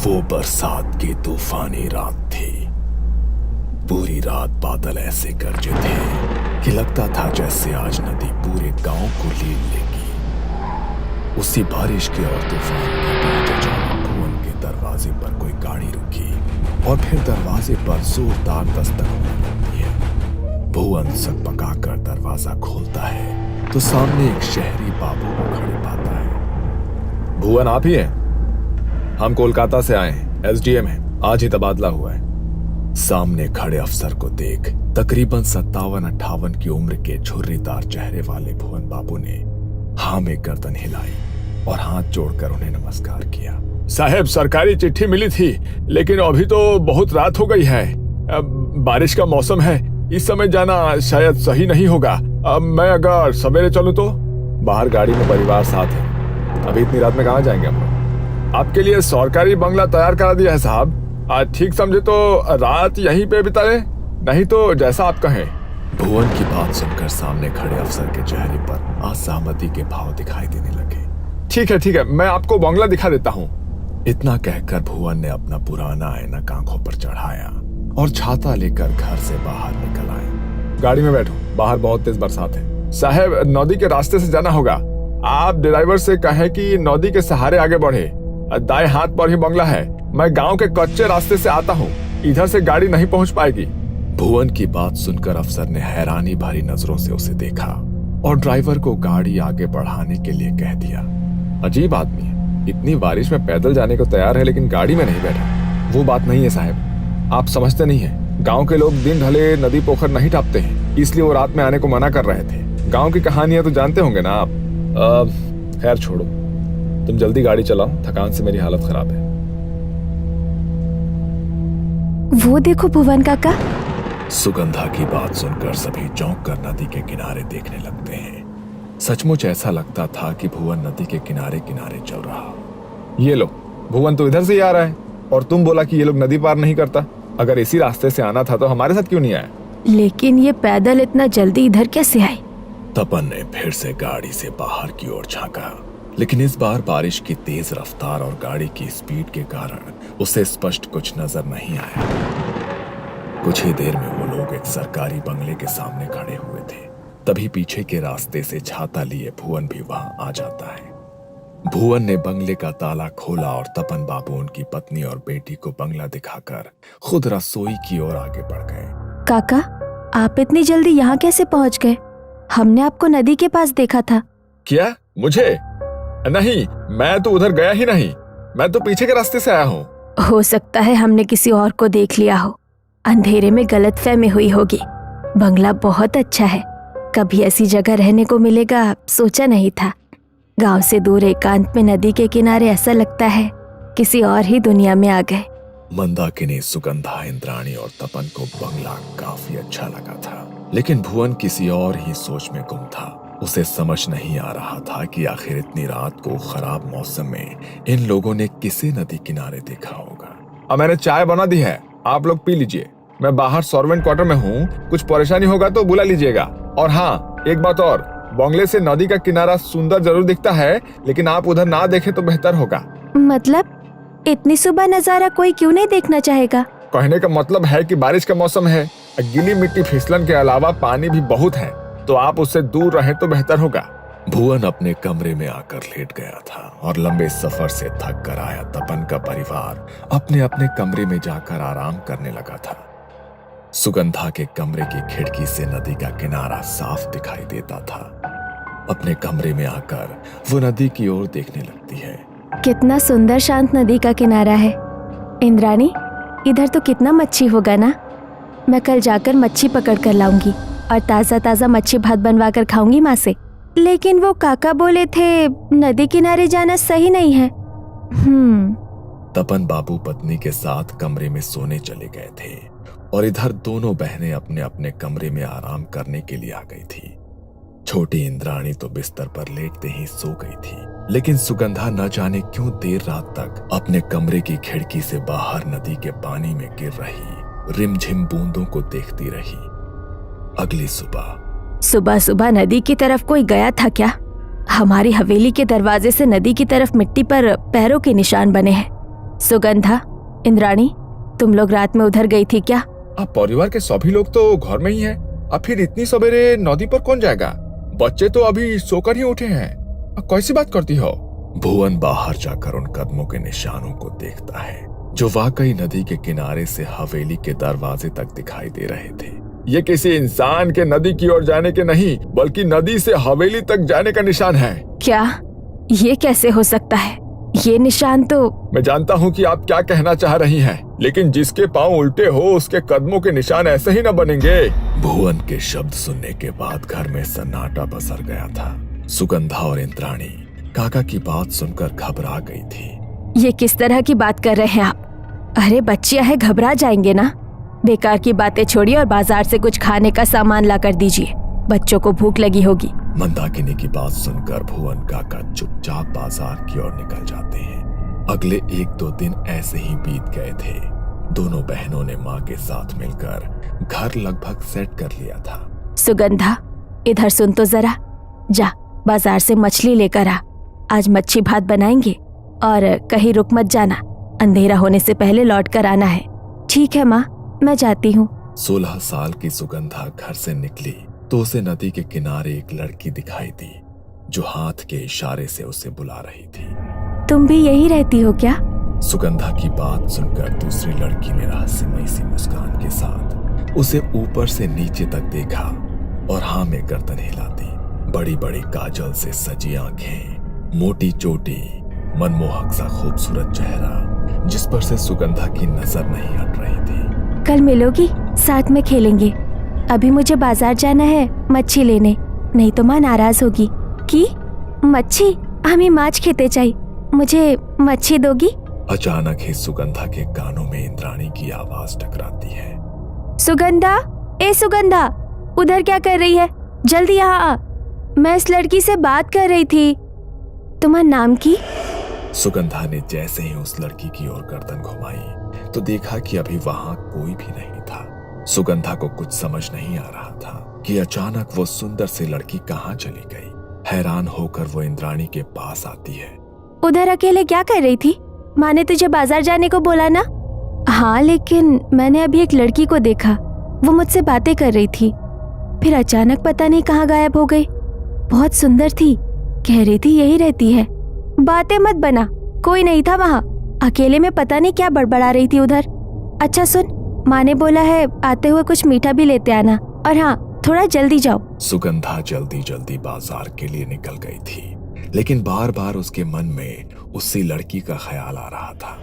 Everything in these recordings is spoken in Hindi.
वो बरसात की तूफानी रात थी। पूरी रात बादल ऐसे गरजे थे कि लगता था जैसे आज नदी पूरे गांव को लील लेगी। उसी बारिश के और तूफान के बीच अचानक भुवन के दरवाजे पर कोई गाड़ी रुकी और फिर दरवाजे पर जोरदार दस्तक होने लगती है। भुवन सकपकाकर दरवाजा खोलता है तो सामने एक शहरी बाबू को खड़े पाता है। भुवन आप ही हैं? हम कोलकाता से आए हैं, एसडीएम हैं, आज ही तबादला हुआ है। सामने खड़े अफसर को देख तकरीबन 57-58 की उम्र के झुर्रीदार चेहरे वाले भुवन बाबू ने हाँ में गर्दन हिलाई और हाथ जोड़कर उन्हें नमस्कार किया। साहब, सरकारी चिट्ठी मिली थी, लेकिन अभी तो बहुत रात हो गई है। बारिश का मौसम है, इस समय जाना शायद सही नहीं होगा। मैं अगर सवेरे चलूं तो? बाहर गाड़ी में परिवार साथ है, अभी इतनी रात में कहाँ जाएंगे हम लोग? आपके लिए सरकारी बंगला तैयार करा दिया है साहब। ठीक समझे तो रात यहीं पे बिताए, नहीं तो जैसा आप कहें। भुवन की बात सुनकर सामने खड़े अफसर के चेहरे पर असहमति के भाव दिखाई देने लगे। ठीक है, मैं आपको बंगला दिखा देता हूँ। इतना कहकर भुवन ने अपना पुराना ऐनक आंखों पर चढ़ाया और छाता लेकर घर से बाहर निकल आए। गाड़ी में बैठो, बाहर बहुत तेज बरसात है। साहब, नदी के रास्ते से जाना होगा। आप ड्राइवर से कहें कि नदी के सहारे आगे बढ़े, दाएं हाथ पर ही बंगला है। मैं गांव के कच्चे रास्ते से आता हूँ, इधर से गाड़ी नहीं पहुंच पाएगी। भुवन की बात सुनकर अफसर ने हैरानी भरी नजरों से उसे देखा और ड्राइवर को गाड़ी आगे बढ़ाने के लिए कह दिया। अजीब आदमी है, इतनी बारिश में पैदल जाने को तैयार है लेकिन गाड़ी में नहीं बैठा। वो बात नहीं है साहब, आप समझते नहीं है। गांव के लोग दिन ढले नदी पोखर नहीं टापते हैं, इसलिए वो रात में आने को मना कर रहे थे। गांव की कहानियां तो जानते होंगे ना आप। खैर छोड़ो, तुम जल्दी गाड़ी चलाओ, थकान से मेरी हालत खराब है। वो देखो भुवन काका। सुगंधा की बात सुनकर सभी चौंक कर नदी के किनारे देखने लगते हैं। सचमुच ऐसा लगता था कि भुवन नदी के किनारे किनारे चल रहा। ये लो, भुवन तो इधर से ही आ रहा है और तुम बोला कि ये लोग नदी पार नहीं करता। अगर इसी रास्ते से आना था तो हमारे साथ क्यों नहीं आया? लेकिन ये पैदल इतना जल्दी इधर कैसे आए? तपन ने फिर से गाड़ी से बाहर की ओर झांका, लेकिन इस बार बारिश की तेज रफ्तार और गाड़ी की स्पीड के कारण उसे स्पष्ट कुछ नजर नहीं आया। कुछ ही देर में वो लोग एक सरकारी बंगले के सामने खड़े हुए थे। तभी पीछे के रास्ते से छाता लिए भुवन भी वहां आ जाता है। भुवन ने बंगले का ताला खोला और तपन बाबू उनकी पत्नी और बेटी को बंगला दिखाकर खुद रसोई की ओर आगे बढ़ गए। काका, आप इतनी जल्दी यहाँ कैसे पहुँच गए? हमने आपको नदी के पास देखा था। क्या? मुझे? नहीं, मैं तो उधर गया ही नहीं। मैं तो पीछे के रास्ते से आया हूँ। हो सकता है हमने किसी और को देख लिया हो, अंधेरे में गलतफहमी हुई होगी। बंगला बहुत अच्छा है, कभी ऐसी जगह रहने को मिलेगा सोचा नहीं था। गांव से दूर एकांत में नदी के किनारे ऐसा लगता है किसी और ही दुनिया में आ गए। मंदाकिनी, सुगंधा, इंद्राणी और तपन को बंगला काफी अच्छा लगा था, लेकिन भुवन किसी और ही सोच में गुम था। उसे समझ नहीं आ रहा था कि आखिर इतनी रात को खराब मौसम में इन लोगों ने किसे नदी किनारे देखा होगा। अब मैंने चाय बना दी है, आप लोग पी लीजिए। मैं बाहर सर्वेंट क्वार्टर में हूँ, कुछ परेशानी होगा तो बुला लीजिएगा। और हाँ, एक बात और, बंगले से नदी का किनारा सुंदर जरूर दिखता है, लेकिन आप उधर ना देखें तो बेहतर होगा। मतलब इतनी सुबह नजारा कोई क्यों नहीं देखना चाहेगा? कहने का मतलब है कि बारिश का मौसम है, गीली मिट्टी फिसलन के अलावा पानी भी बहुत है, तो आप उससे दूर रहें तो बेहतर होगा। भुवन अपने कमरे में आकर लेट गया था और लंबे सफर से थक कर आया तपन का परिवार अपने अपने कमरे में जाकर आराम करने लगा था। सुगंधा के कमरे की खिड़की से नदी का किनारा साफ दिखाई देता था। अपने कमरे में आकर वो नदी की ओर देखने लगती है। कितना सुंदर शांत नदी का किनारा है। इंद्राणी, इधर तो कितना मच्छी होगा ना। मैं कल जाकर मच्छी पकड़ कर लाऊंगी और ताजा ताजा मच्छी भात बनवा कर खाऊंगी माँ से। लेकिन वो काका बोले थे नदी किनारे जाना सही नहीं है। तपन बाबू पत्नी के साथ कमरे में सोने चले गए थे और इधर दोनों बहनें अपने अपने कमरे में आराम करने के लिए आ गई थी। छोटी इंद्राणी तो बिस्तर पर लेटते ही सो गई थी, लेकिन सुगंधा न जाने क्यों देर रात तक अपने कमरे की खिड़की से बाहर नदी के पानी में गिर रही रिमझिम बूंदों को देखती रही। अगली सुबह सुबह नदी की तरफ कोई गया था क्या? हमारी हवेली के दरवाजे से नदी की तरफ मिट्टी पर पैरों के निशान बने हैं। सुगंधा, इंद्राणी, तुम लोग रात में उधर गई थी क्या? अब परिवार के सभी लोग तो घर में ही हैं। अब फिर इतनी सवेरे नदी पर कौन जाएगा? बच्चे तो अभी सोकर ही उठे हैं। अब कैसी बात करती हो? भुवन बाहर जाकर उन कदमों के निशानों को देखता है जो वाकई नदी के किनारे से हवेली के दरवाजे तक दिखाई दे रहे थे। ये किसी इंसान के नदी की ओर जाने के नहीं, बल्कि नदी से हवेली तक जाने का निशान है। क्या? ये कैसे हो सकता है? ये निशान तो... मैं जानता हूँ कि आप क्या कहना चाह रही हैं, लेकिन जिसके पाँव उल्टे हो उसके कदमों के निशान ऐसे ही न बनेंगे। भुवन के शब्द सुनने के बाद घर में सन्नाटा पसर गया था। सुगंधा और इंद्राणी काका की बात सुनकर घबरा गई थी। ये किस तरह की बात कर रहे हैं आप? अरे बच्चियां हैं, घबरा जाएंगे ना। बेकार की बातें छोड़िए और बाजार से कुछ खाने का सामान ला कर दीजिए, बच्चों को भूख लगी होगी। मंदाकिनी की बात सुनकर भुवन काका चुपचाप बाजार की ओर निकल जाते हैं। अगले 1-2 दिन ऐसे ही बीत गए थे। दोनों बहनों ने माँ के साथ मिलकर घर लगभग सेट कर लिया था। सुगंधा, इधर सुन तो जरा। जा बाजार से मछली लेकर आ, आज मच्छी भात बनाएंगे। और कहीं रुक मत जाना, अंधेरा होने से पहले लौट कर आना है। ठीक है माँ, मैं जाती हूँ। 16 साल की सुगंधा घर से निकली तो उसे नदी के किनारे एक लड़की दिखाई दी जो हाथ के इशारे से उसे बुला रही थी। तुम भी यही रहती हो क्या? सुगंधा की बात सुनकर दूसरी लड़की ने रहस्यमयी सी मुस्कान के साथ उसे ऊपर से नीचे तक देखा और हाँ में गर्दन हिलाती। बड़ी बड़ी काजल से सजी आंखें, मोटी चोटी, मनमोहक सा खूबसूरत चेहरा जिस पर से सुगंधा की नजर नहीं हट रही थी। कल मिलोगी, साथ में खेलेंगे। अभी मुझे बाजार जाना है मच्छी लेने, नहीं तो माँ नाराज होगी। की मच्छी? हमें माछ खेते चाहिए, मुझे मच्छी दोगी? अचानक ही सुगंधा के कानों में इंद्राणी की आवाज टकराती है। सुगंधा, ए सुगंधा, उधर क्या कर रही है? जल्दी यहाँ आ, मैं इस लड़की से बात कर रही थी। तुम्हारा नाम की? सुगंधा ने जैसे ही उस लड़की की ओर गर्दन घुमाई तो देखा कि अभी वहां कोई भी नहीं था। सुगंधा को कुछ समझ नहीं आ रहा था कि अचानक वो सुंदर सी लड़की कहाँ चली गई। हैरान होकर वो इंद्राणी के पास आती है। उधर अकेले क्या कर रही थी? माँ ने तुझे बाजार जाने को बोला ना? हाँ, लेकिन मैंने अभी एक लड़की को देखा, वो मुझसे बातें कर रही थी, फिर अचानक पता नहीं कहाँ गायब हो गई। बहुत सुंदर थी, कह रही थी यही रहती है। बातें मत बना, कोई नहीं था वहाँ, अकेले में पता नहीं क्या बड़बड़ा रही थी उधर। अच्छा सुन, माँ ने बोला है आते हुए कुछ मीठा भी लेते आना, और हाँ थोड़ा जल्दी जाओ। सुगंधा जल्दी जल्दी बाजार के लिए निकल गई थी, लेकिन बार बार उसके मन में उसी लड़की का ख्याल आ रहा था।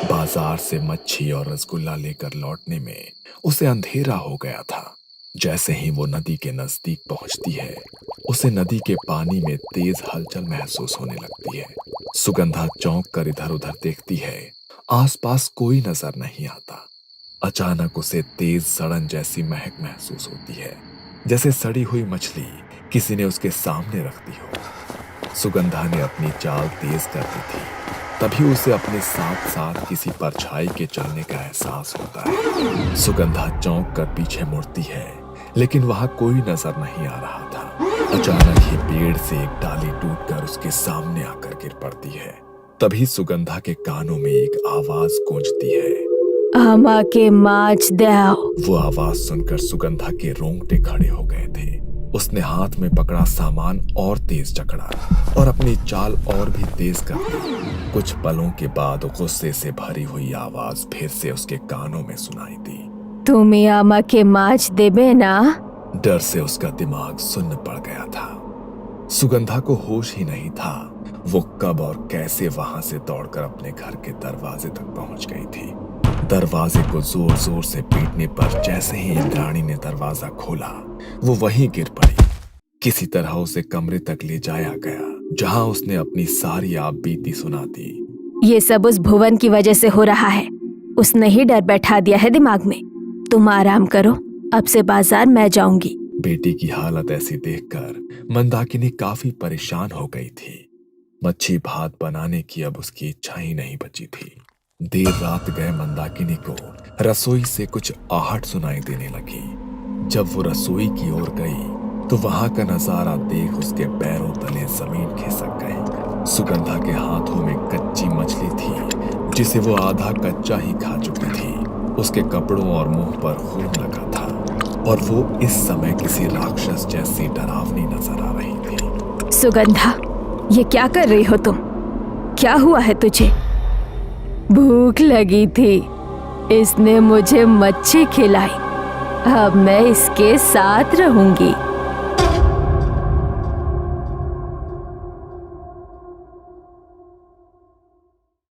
बाजार से मच्छी और रसगुल्ला लेकर लौटने में उसे अंधेरा हो गया था। जैसे ही वो नदी के नजदीक पहुंचती है, उसे नदी के पानी में तेज हलचल महसूस होने लगती है। सुगंधा चौंक कर इधर उधर देखती है, आसपास कोई नजर नहीं आता। अचानक उसे तेज सड़न जैसी महक महसूस होती है, जैसे सड़ी हुई मछली किसी ने उसके सामने रख दी हो। सुगंधा ने अपनी चाल तेज कर दी थी, तभी उसे अपने साथ साथ किसी परछाई के चलने का एहसास होता है। सुगंधा चौंक कर पीछे मुड़ती है, लेकिन वहां कोई नजर नहीं आ रहा था। अचानक ही पेड़ से एक डाली टूटकर उसके सामने आकर गिर पड़ती है। तभी सुगंधा के कानों में एक आवाज गूंजती है, आमा के माछ दो। वो आवाज सुनकर सुगंधा के रोंगटे खड़े हो गए थे। उसने हाथ में पकड़ा सामान और तेज जकड़ा और अपनी चाल और भी तेज कर दी। कुछ पलों के बाद गुस्से से भरी हुई आवाज फिर से उसके कानों में सुनाई दी, तुम्हें आमा के माछ देबे ना? डर से उसका दिमाग सुन्न पड़ गया था। सुगंधा को होश ही नहीं था वो कब और कैसे वहां से दौड़कर अपने घर के दरवाजे तक पहुंच गई थी। दरवाजे को जोर जोर से पीटने पर जैसे ही इंद्राणी ने दरवाजा खोला, वो वहीं गिर पड़ी। किसी तरह उसे कमरे तक ले जाया गया, जहां उसने अपनी सारी आप बीती सुना दी। ये सब उस भुवन की वजह से हो रहा है, उसने ही डर बैठा दिया है दिमाग में। तुम आराम करो, अब से बाजार मैं जाऊंगी। बेटी की हालत ऐसी देखकर मंदाकिनी काफी परेशान हो गई थी। मच्छी भात बनाने की अब उसकी इच्छा ही नहीं बची थी। देर रात गए मंदाकिनी को रसोई से कुछ आहट सुनाई देने लगी। जब वो रसोई की ओर गई तो वहां का नजारा देख उसके पैरों तले जमीन खिसक गई। सुगंधा के हाथों में कच्ची मछली थी जिसे वो आधा कच्चा ही खा चुकी थी। उसके कपड़ों और मुंह पर खून लगा था और वो इस समय किसी राक्षस जैसी डरावनी नजर आ रही थी। सुगंधा, ये क्या कर रही हो तुम? क्या हुआ है तुझे? भूख लगी थी, इसने मुझे मच्छी खिलाई। अब मैं इसके साथ रहूंगी।